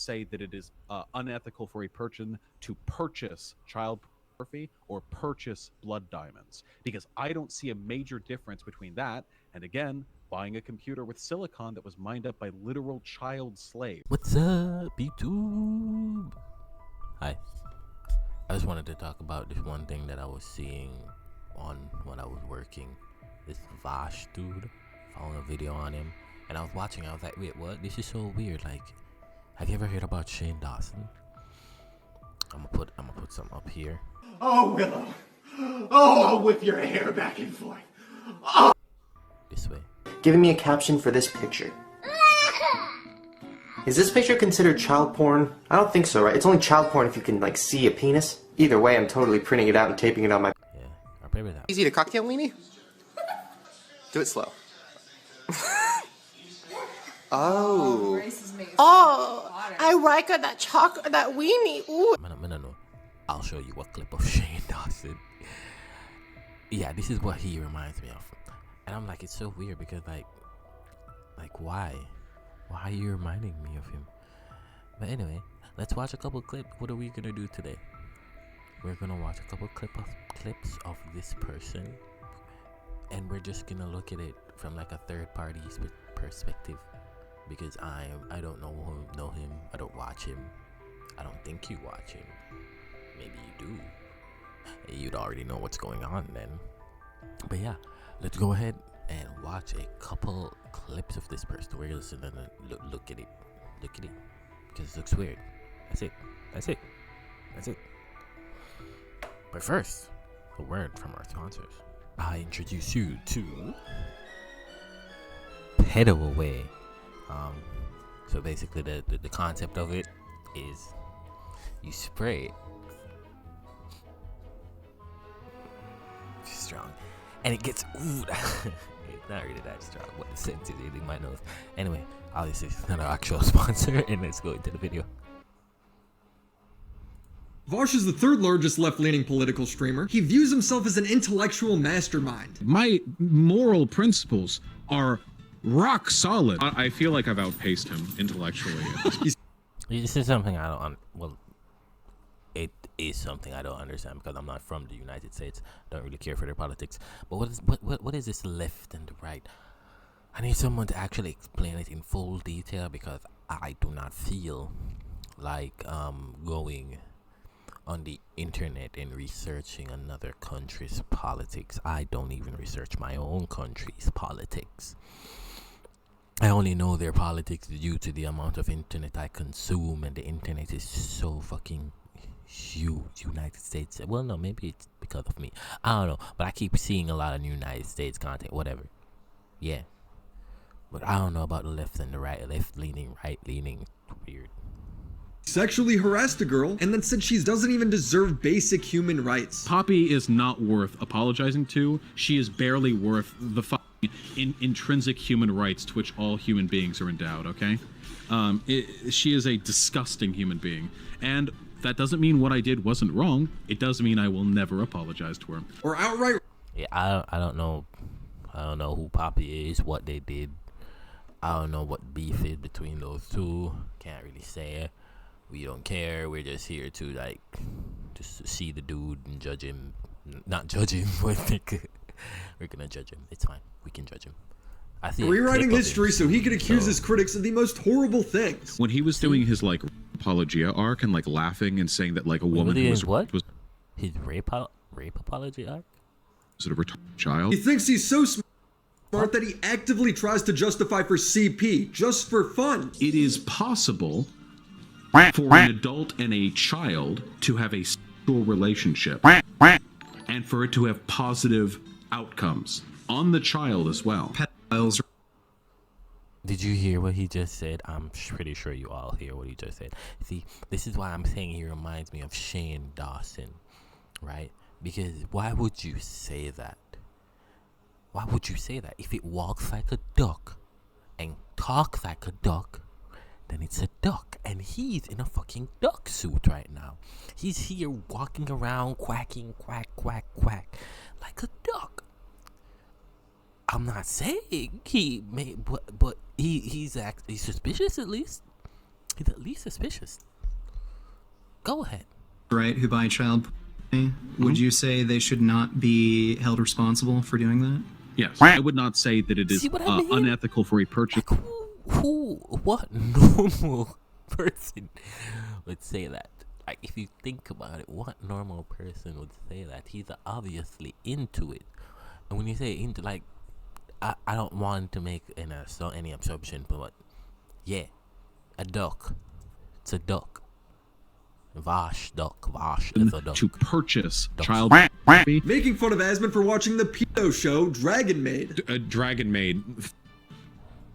say that it is unethical for a person to purchase child pornography or purchase blood diamonds, because I don't see a major difference between that and, again, buying a computer with silicon that was mined up by literal child slaves. What's up, YouTube? Hi. I just wanted to talk about this one thing that I was seeing on when I was working. This Vaush dude, found a video on him, and I was watching. I was like, wait, what? This is so weird. Like, have you ever heard about Shane Dawson? I'm gonna put something up here. Oh, Willow. Oh, I'll whip your hair back and forth. Oh. This way. Giving me a caption for this picture. Is this picture considered child porn? I don't think so, right? It's only child porn if you can, like, see a penis. Either way, I'm totally printing it out and taping it on my... Yeah, I'll pay with that. Easy to cocktail weenie? Do it slow. Oh. Oh, I like that chocolate, that weenie. Ooh. No. I'll show you a clip of Shane Dawson. Yeah, this is what he reminds me of. And I'm like, it's so weird because, like why? Why are you reminding me of him? But anyway, let's watch a couple clips. What are we gonna do today? We're gonna watch a couple clips of this person, and we're just gonna look at it from like a third party perspective, because I don't know him. I don't watch him. I don't think you watch him. Maybe you do. You'd already know what's going on then. But yeah, let's go ahead and watch a couple clips of this person. We're gonna sit and look at it, because it looks weird. That's it. But first, a word from our sponsors. I introduce you to Pedal Away. So basically, the concept of it is you spray it. Strong, and it gets it's not really that strong. What the sense is in my nose. Anyway, obviously it's not our actual sponsor, and let's go into the video. Vaush is the third largest left-leaning political streamer. He views himself as an intellectual mastermind. My moral principles are rock solid. I feel like I've outpaced him intellectually. This is something I don't it is something I don't understand, because I'm not from the United States. Don't really care for their politics. But what is this left and the right? I need someone to actually explain it in full detail, because I do not feel like going on the internet and researching another country's politics. I don't even research my own country's politics. I only know their politics due to the amount of internet I consume, and the internet is so fucking huge. United States, well, no, maybe it's because of me, I don't know, but I keep seeing a lot of United States content, whatever. Yeah, but I don't know about the left and the right. Left leaning, right leaning, weird. Sexually harassed a girl and then said she doesn't even deserve basic human rights. Poppy is not worth apologizing to. She is barely worth the intrinsic human rights to which all human beings are endowed, okay? She is a disgusting human being, and that doesn't mean what I did wasn't wrong. It does mean I will never apologize to her. Or outright... Yeah, I don't know who Poppy is, what they did. I don't know what beef is between those two. Can't really say. We don't care. We're just here to, like, just see the dude and judge him. Not judge him, but we're gonna judge him. It's fine. We can judge him. Rewriting history so he could accuse his critics of the most horrible things. When he was doing his, like, apologia arc and, like, laughing and saying that, like, a woman who was his rape apology arc? Was it a retarded child? He thinks he's so smart that he actively tries to justify for CP just for fun. It is possible for an adult and a child to have a sexual relationship, and for it to have positive outcomes on the child as well. Pedophiles. Did you hear what he just said? I'm pretty sure you all hear what he just said. See, this is why I'm saying he reminds me of Shane Dawson, right? Because why would you say that? Why would you say that? If it walks like a duck and talks like a duck, then it's a duck. And he's in a fucking duck suit right now. He's here walking around quacking, quack, quack, quack, like a duck. I'm not saying he may, but he's suspicious at least. He's at least suspicious. Go ahead. Right, who buy child porn, would you say they should not be held responsible for doing that? Yes, I would not say that it is See what I mean? unethical for a purchase. Like, what normal person would say that? Like, if you think about it, what normal person would say that? He's obviously into it. And when you say into, like, I don't want to make any assumption, but yeah, a duck. It's a duck. Vaush duck. Vaush is a duck. To purchase Ducks. child pornography. Making fun of Asmund for watching the pedo show Dragon Maid. Dragon Maid,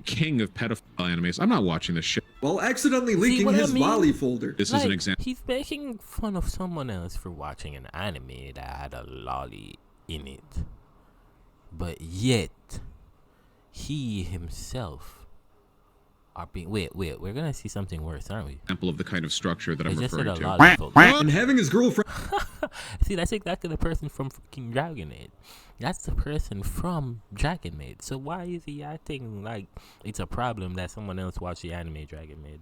king of pedophile animes. I'm not watching this shit. While accidentally leaking what I his mean? Wally folder. This is an example. He's making fun of someone else for watching an anime that had a lolly in it. But yet, he himself are being... Wait, we're gonna see something worse, aren't we? Example of the kind of structure that I'm I just said referring a to. lolly folder. And having his girlfriend See, that's exactly the person from freaking Dragon Maid. That's the person from Dragon Maid. So why is he acting like it's a problem that someone else watched the anime Dragon Maid?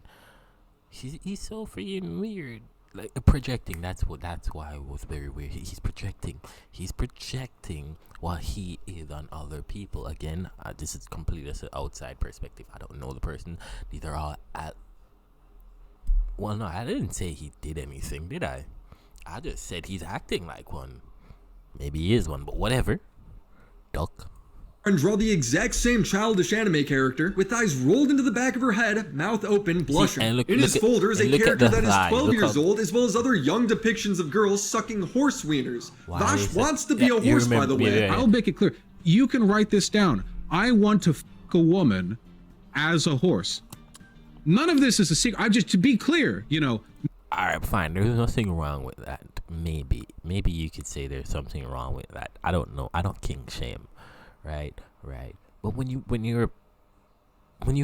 He's so freaking weird. Like projecting. That's why it was very weird. He's projecting. He's projecting what he is on other people. Again, this is completely an outside perspective. I don't know the person. These are all well, no, I didn't say he did anything, did I? I just said he's acting like one. Maybe he is one, but whatever. Duck. draw the exact same childish anime character with eyes rolled into the back of her head, mouth open, blushing. In his folder is a character that is 12 years old, as well as other young depictions of girls sucking horse wieners. Vaush wants to be a horse, by the way. I'll make it clear. You can write this down. I want to fuck a woman as a horse. None of this is a secret. I'm just, to be clear, you know. All right, fine. There's nothing wrong with that. Maybe you could say there's something wrong with that. I don't know. I don't king shame, right? But when you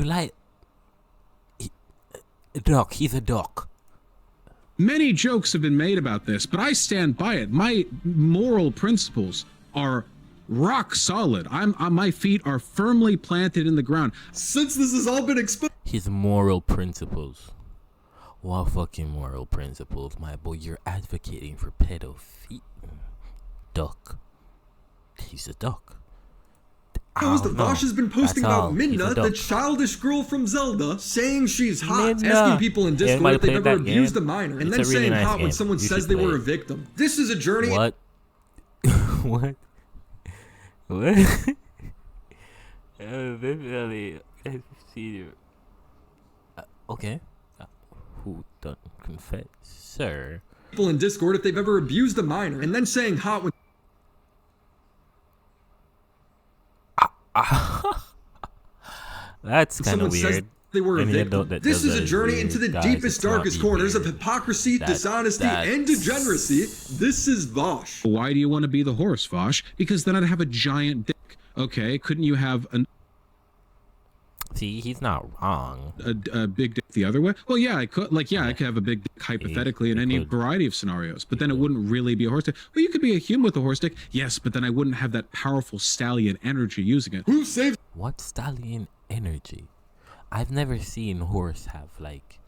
like a duck, he's a duck. Many jokes have been made about this, but I stand by it. My moral principles are rock solid. My feet are firmly planted in the ground. Since this has all been exposed, His moral principles. What fucking moral principles, my boy? You're advocating for pedophilia. Duck. He's a duck. that Vaush has been posting about Midna, the childish girl from Zelda, saying she's hot, Midna. asking people in Discord if they've ever that abused game? a minor, and It's then a really saying nice hot when game. someone You says should they play were a it. victim. This is a journey. What? What? What? Definitely. Okay. Who don't confess, sir? People in Discord if they've ever abused a minor, and then saying hot when That's kind someone of says weird. they were a Any victim. adult that This does is that a journey weird. into the Guys, deepest, it's not darkest be corners of weird. hypocrisy, dishonesty, and that's- degeneracy. This is Vaush. Why do you want to be the horse, Vaush? Because then I'd have a giant dick. Okay, couldn't you have See, he's not wrong. a big dick the other way? Well, yeah, I could. Like, yeah, I could have a big dick hypothetically in any variety of scenarios, but then it wouldn't really be a horse dick. Well, you could be a human with a horse dick, yes, but then I wouldn't have that powerful stallion energy using it. Who saves? What stallion energy? I've never seen horse have like,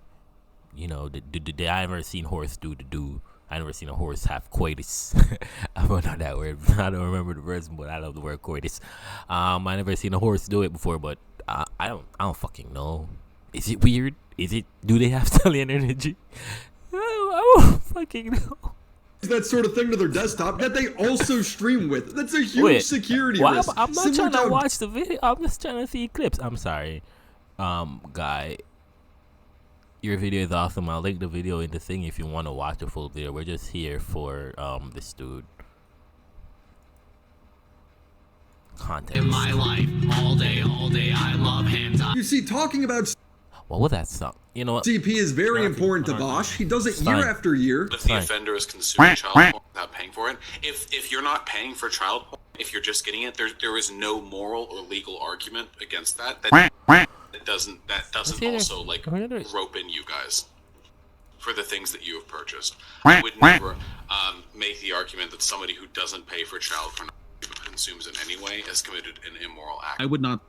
you know, I never seen horse do. I never seen a horse have coitus. I don't know that word. I don't remember the verse, but I love the word coitus. I never seen a horse do it before, but I don't fucking know. Is it weird? Do they have stallion energy? I don't fucking know. That sort of thing to their desktop that they also stream with. That's a huge security risk. I'm not Similar trying to watch the video. I'm just trying to see clips. I'm sorry, guy. Your video is awesome. I'll link the video in the thing if you want to watch the full video. We're just here for this dude. Content. In my life, all day, I love hands-on. You see, talking about What was that song? You know what? CP is very important to Vaush. He does it year after year. If the offender is consuming child porn without paying for it, if you're not paying for child porn, if you're just getting it, there is no moral or legal argument against that. That doesn't also like rope in you guys for the things that you have purchased. I would never make the argument that somebody who doesn't pay for child porn consumes in any way has committed an immoral act. I would not.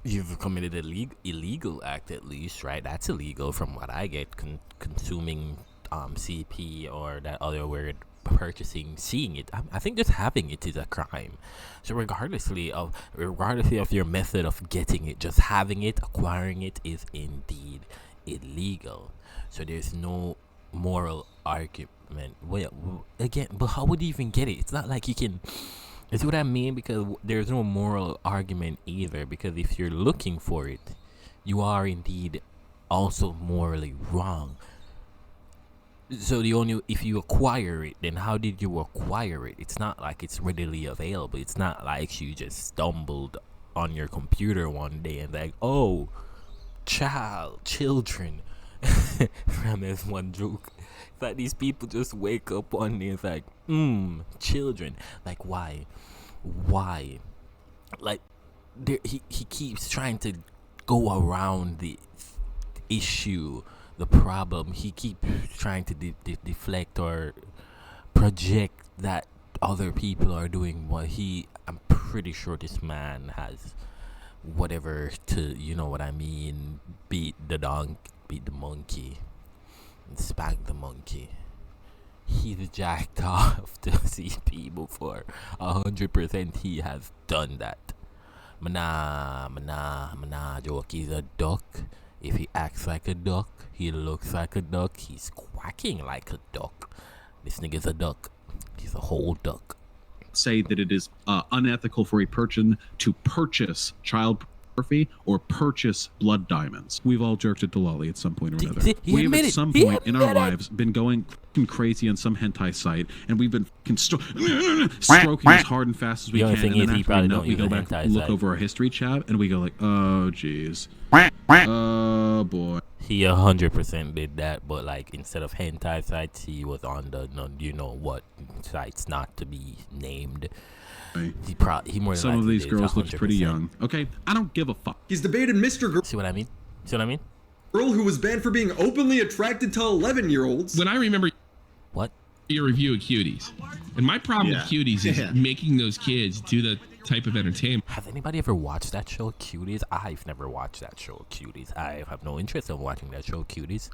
You've committed a illegal act, at least, right? That's illegal from what I get. Consuming CP or that other word, purchasing, seeing it. I think just having it is a crime. So regardless of your method of getting it, just having it, acquiring it is indeed illegal. So there's no moral argument. Well, again, but how would you even get it? It's not like you can. That's what I mean, because there's no moral argument either, because if you're looking for it, you are indeed also morally wrong. So if you acquire it, then how did you acquire it? It's not like it's readily available. It's not like you just stumbled on your computer one day and like, oh, children. There's one joke. It's like these people just wake up one day and it's like, children. Like, why? Like, he keeps trying to go around the issue, the problem. He keeps trying to deflect or project that other people are doing what I'm pretty sure this man has whatever to, you know what I mean, beat the monkey, and spank the monkey. He's jacked off to CP before. 100% he has done that. Mana joke. He's a duck. If he acts like a duck, he looks like a duck, he's quacking like a duck. This nigga's a duck. He's a whole duck. Say that it is unethical for a person to purchase child pornography or purchase blood diamonds. We've all jerked at Delali at some point or another. We've at some point in our lives been going crazy on some hentai site, and we've been stroking as hard and fast as we can. And then after we go back and look over our history tab, and we go like, oh jeez, oh boy. He 100% did that, but like instead of hentai sites, he was on the you know what sites not to be named. He more than some of these girls look pretty young. Okay, I don't give a fuck. He's debated Mr. Girl. See what I mean? Girl who was banned for being openly attracted to 11-year-olds. When I remember what your review of Cuties, and my problem with Cuties is making those kids do the type of entertainment. Has anybody ever watched that show, Cuties? I've never watched that show, Cuties. I have no interest in watching that show, Cuties.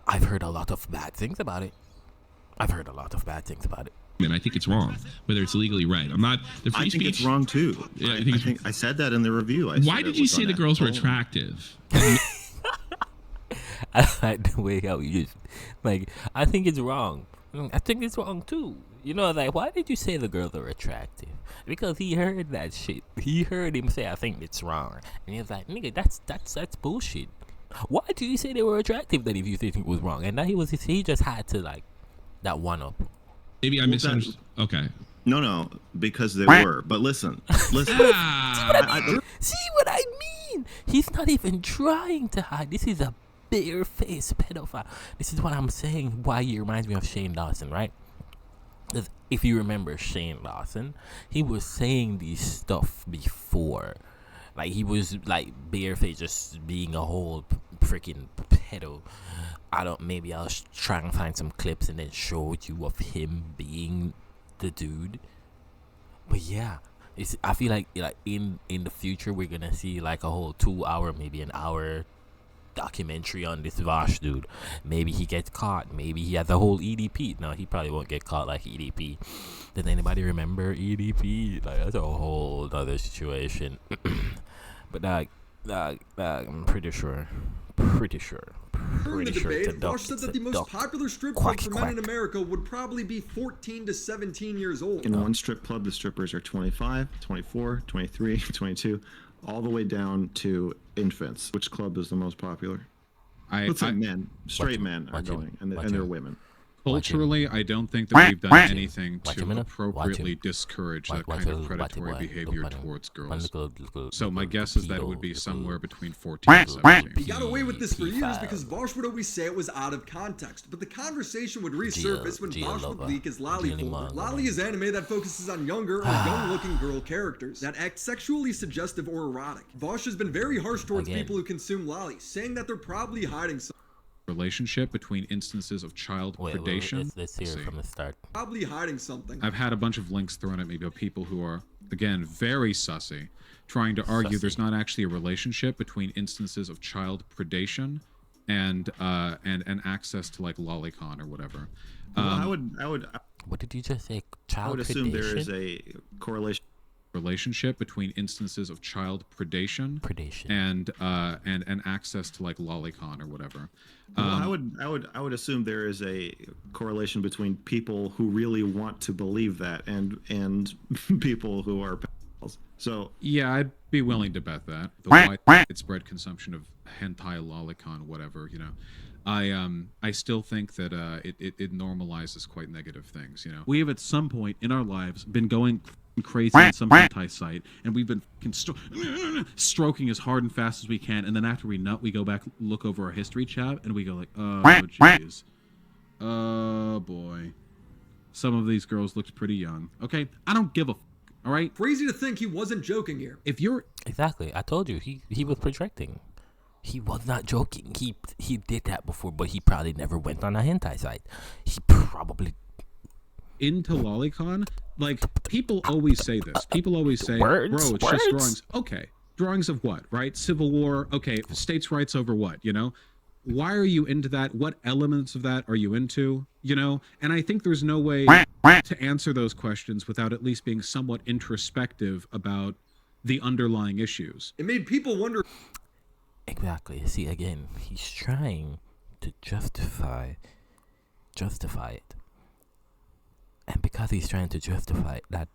I've heard a lot of bad things about it. And I think it's wrong, whether it's legally right. I'm not the free I think speech. It's wrong too. Yeah, I think I said that in the review. Why did you say the girls were attractive? I like the way how you just like. I think it's wrong. I think it's wrong too. You know, like, why did you say the girls are attractive? Because he heard that shit. He heard him say, I think it's wrong. And he was like, nigga, that's bullshit. Why did you say they were attractive then if you think it was wrong? And now he just had to, like, that one up. Maybe I misunderstood. Okay. No, because they were. But listen. See what I mean? See what I mean? He's not even trying to hide. This is a bare-faced pedophile. This is what I'm saying, why he reminds me of Shane Dawson, right? If you remember Shane Dawson, he was saying these stuff before. Like, he was, like, barefaced, just being a whole freaking pedo. Maybe I'll try and find some clips and then show you of him being the dude. But yeah, I feel like in the future, we're gonna see, like, a whole 2 hour, maybe an hour documentary on this Vaush dude. Maybe he gets caught. Maybe he has a whole EDP. No, he probably won't get caught like EDP. Does anybody remember EDP? Like, that's a whole other situation. But I'm pretty sure. During the debate, Vaush said that the most popular strip club for men in America would probably be 14 to 17 years old. In one strip club, the strippers are 25, 24, 23, 22, all the way down to infants. Which club is the most popular? Let's say men, straight men are going, and they're women. Culturally, I don't think that we've done anything to appropriately discourage that kind of predatory behavior towards girls. So my guess is that it would be somewhere between 14 and 17. He got away with this for years because Vaush would always say it was out of context, but the conversation would resurface when Vaush would leak his Lolly folder. Lolly is anime that focuses on younger or young-looking girl characters that act sexually suggestive or erotic. Vaush has been very harsh towards people who consume Lolly, saying that they're probably hiding something. Relationship between instances of child predation. Let's hear it from the start. Probably hiding something. I've had a bunch of links thrown at me by people who are again, very sussy, trying to argue there's not actually a relationship between instances of child predation and access to like lolicon or whatever. Well, What did you just say? Child I would assume there is predation? a correlation relationship between instances of child predation and access to like lolicon or whatever. Well, I would assume there is a correlation between people who really want to believe that and people who are pedophiles. So yeah, I'd be willing to bet that the widespread consumption of hentai, lolicon, whatever, you know. I still think that it normalizes quite negative things, you know. We have at some point in our lives been going crazy on some hentai site, and we've been stroking as hard and fast as we can, and then after we nut, we go back, look over our history tab, and we go like, oh jeez, oh boy, some of these girls looked pretty young. Okay, I don't give a all right. Crazy to think he wasn't joking here. If you're exactly, I told you he was projecting. He was not joking. He did that before, but he probably never went on a hentai site. He probably into lolicon. Like, people always say this. People always say, words, bro, it's just drawings. Okay, drawings of what, right? Civil war. Okay, states' rights over what, you know? Why are you into that? What elements of that are you into, you know? And I think there's no way to answer those questions without at least being somewhat introspective about the underlying issues. It made people wonder. Exactly. See, again, he's trying to justify it. And because he's trying to justify it, that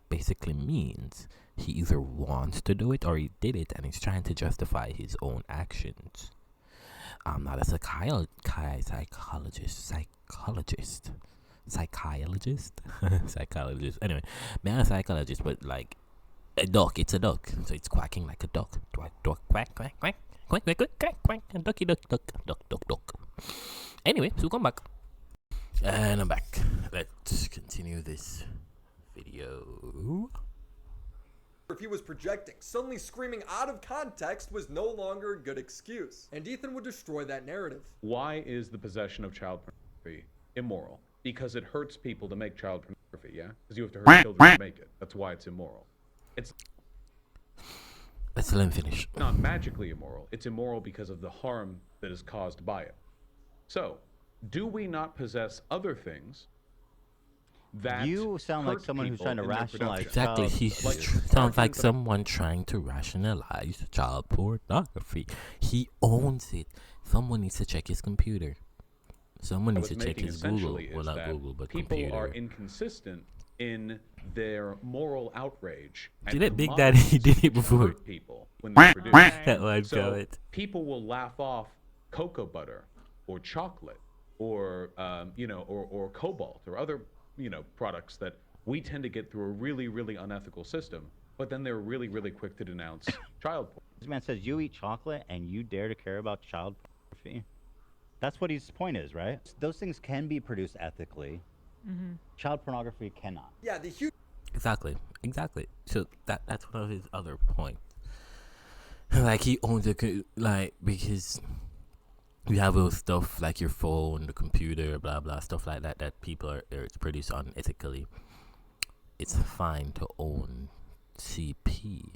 basically means he either wants to do it or he did it, and he's trying to justify his own actions. I'm not a psychologist. Anyway, man, a psychologist, but like a duck, it's a duck, so it's quacking like a duck. Duck, quack, quack, quack, quack, quack, quack, quack, quack, and ducky, duck, duck, duck, duck, duck. Anyway, so come back. And I'm back. Let's continue this video. If he was projecting, suddenly screaming out of context was no longer a good excuse, and Ethan would destroy that narrative. Why is the possession of child pornography immoral? Because it hurts people to make child pornography, yeah? Because you have to hurt children to make it. That's why it's immoral. Let's let him finish. Not magically immoral. It's immoral because of the harm that is caused by it. So, do we not possess other things that you sound like someone who's trying to rationalize exactly sounds like someone trying to rationalize child pornography. He owns it. Someone needs to check his computer. Someone needs to check his Google. Well, not Google, but people computer. Are inconsistent in their moral outrage. Did it, Big Daddy? He did it before. People when they produce. That one, so people will laugh off cocoa butter or chocolate or or cobalt or other products that we tend to get through a really, really unethical system, but then they're really, really quick to denounce child porn. This man says you eat chocolate and you dare to care about child pornography. That's what his point is, right? Those things can be produced ethically. Child pornography cannot. Yeah, the huge. Exactly. So that's one of his other points. Like he owns it, like because you have those stuff like your phone, the computer, blah blah, stuff like that people it's produced unethically. It's fine to own CP.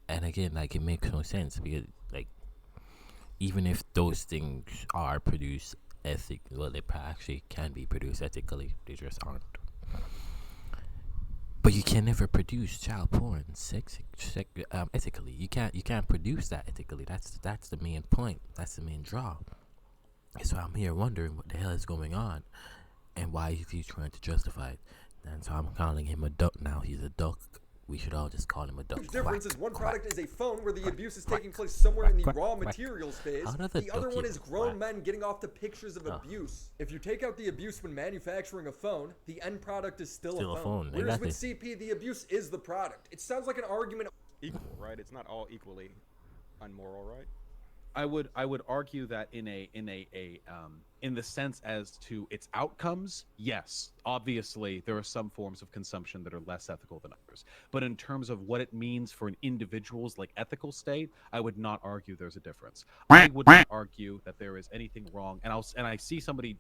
And again, like it makes no sense because like even if those things are produced ethically, well, they actually can be produced ethically. They just aren't. But you can never produce child porn ethically. You can't produce that ethically. That's the main point. That's the main draw. So I'm here wondering what the hell is going on, and why is he trying to justify it. And so I'm calling him a duck now. He's a duck. We should all just call him a duck. The difference is one product is a phone where the abuse is taking place somewhere in the raw materials phase. The other one is grown men getting off the pictures of abuse. If you take out the abuse when manufacturing a phone, the end product is still a phone. Whereas with CP, the abuse is the product. It sounds like an argument. Equal, right? It's not all equally unmoral, right? would argue that in the sense as to its outcomes, yes, obviously there are some forms of consumption that are less ethical than others. But in terms of what it means for an individual's like ethical state, I would not argue there's a difference. I would not argue that there is anything wrong. And I see somebody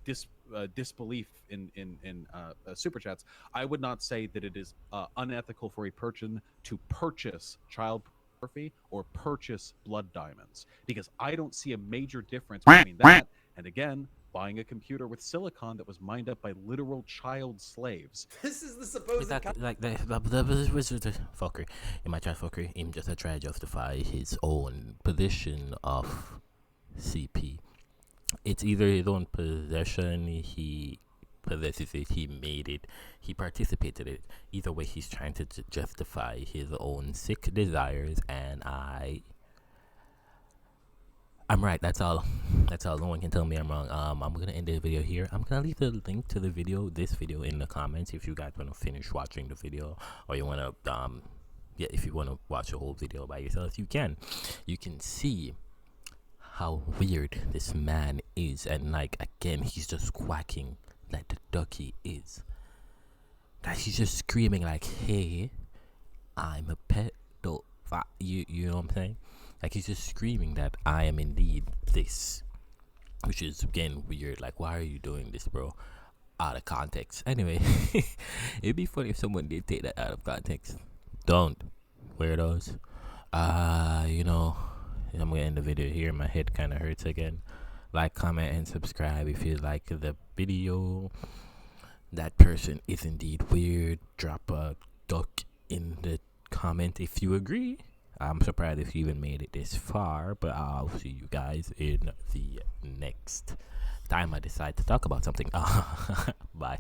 disbelief in super chats. I would not say that it is unethical for a person to purchase child pornography or purchase blood diamonds, because I don't see a major difference between that and, again, buying a computer with silicon that was mined up by literal child slaves. This is the supposed like the fucker. You might try fucker him just to try to justify his own position of CP. It's either his own possession, he possesses it, he made it, he participated in it. Either way, he's trying to justify his own sick desires, and I'm right. That's all. No one can tell me I'm wrong. I'm gonna end the video here. I'm gonna leave the link to this video in the comments if you guys want to finish watching the video, or you want to if you want to watch the whole video by yourself, you can see how weird this man is, and like, again, he's just quacking like the ducky is. Like, he's just screaming like, hey, I'm a pedo. You know what I'm saying? Like, he's just screaming that I am indeed this, which is, again, weird. Like, why are you doing this, bro? Out of context. Anyway, it'd be funny if someone did take that out of context. Don't, weirdos. You know, I'm gonna end the video here. My head kind of hurts again. Like, comment, and subscribe if you like the video. That person is indeed weird. Drop a duck in the comment if you agree. I'm surprised if you even made it this far, but I'll see you guys in the next time I decide to talk about something. Bye.